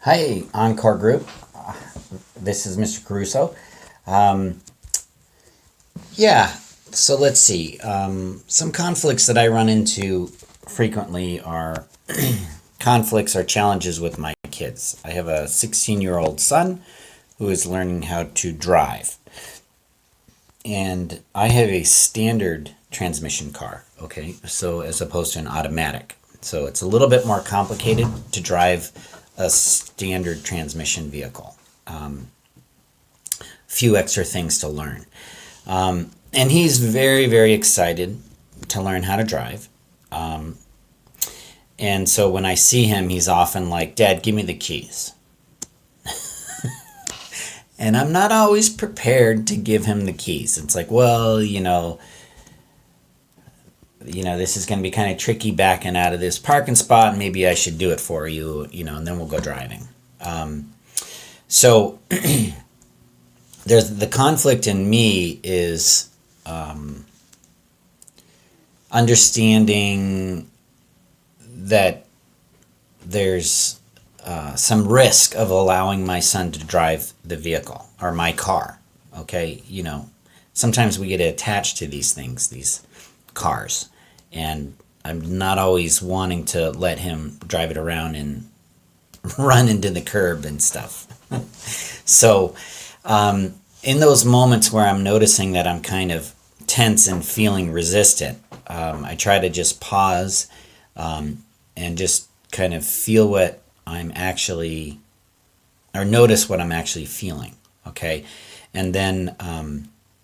Hi, Encore Group. This is Mr. Caruso. Um, yeah, so let's see. Some conflicts that I run into frequently are conflicts or challenges with my kids. I have a 16-year-old son who is learning how to drive, and I have a standard transmission car, okay? So as opposed to an automatic. So it's a little bit more complicated to drive a standard transmission vehicle. Few extra things to learn. And he's very, very excited to learn how to drive. And so when I see him, he's often like, Dad, give me the keys. And I'm not always prepared to give him the keys. It's like, well, this is going to be kind of tricky backing out of this parking spot. Maybe I should do it for you, and then we'll go driving. So there's the conflict in me is understanding that there's some risk of allowing my son to drive the vehicle or my car. Okay, sometimes we get attached to these things, these cars, and I'm not always wanting to let him drive it around and run into the curb and stuff. So, in those moments where I'm noticing that I'm kind of tense and feeling resistant, I try to just pause and just kind of feel what I'm actually, or notice what I'm actually feeling, okay? And then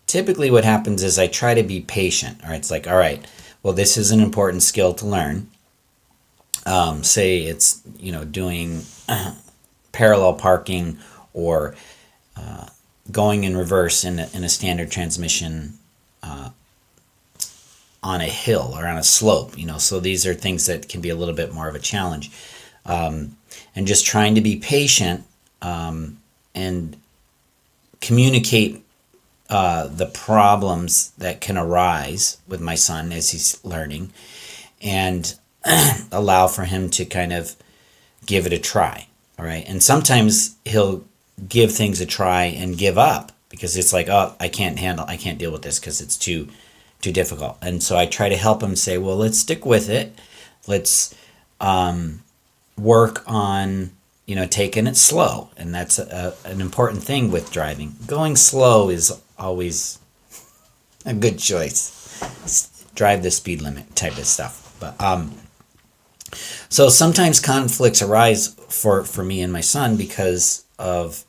typically what happens is I try to be patient, all right? It's like, all right, well, this is an important skill to learn. Say it's, doing parallel parking or going in reverse in a standard transmission on a hill or on a slope, so these are things that can be a little bit more of a challenge. And just trying to be patient and communicate the problems that can arise with my son as he's learning, and allow for him to kind of give it a try. All right. And sometimes he'll give things a try and give up because it's like, oh, I can't deal with this because it's too difficult. And so I try to help him say, well, let's stick with it. Let's work on, taking it slow. And that's an important thing with driving. Going slow is always a good choice. Drive the speed limit type of stuff. But so sometimes conflicts arise for me and my son because of,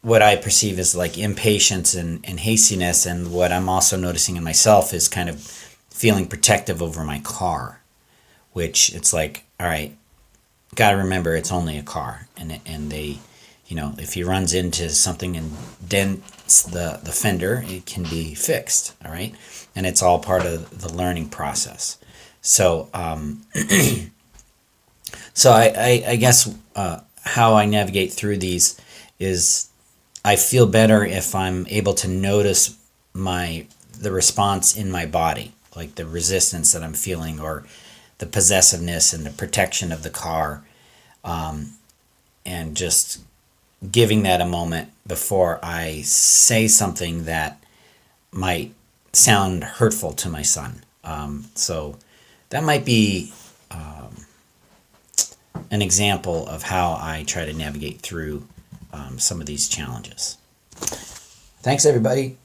what I perceive as like impatience and hastiness. And what I'm also noticing in myself is kind of feeling protective over my car, which it's like, all right, got to remember it's only a car. And they, if he runs into something and dents the fender, it can be fixed. All right. And it's all part of the learning process. So, so I guess how I navigate through these is I feel better if I'm able to notice the response in my body, like the resistance that I'm feeling or the possessiveness and the protection of the car, and just giving that a moment before I say something that might sound hurtful to my son. So that might be an example of how I try to navigate through some of these challenges. Thanks, everybody.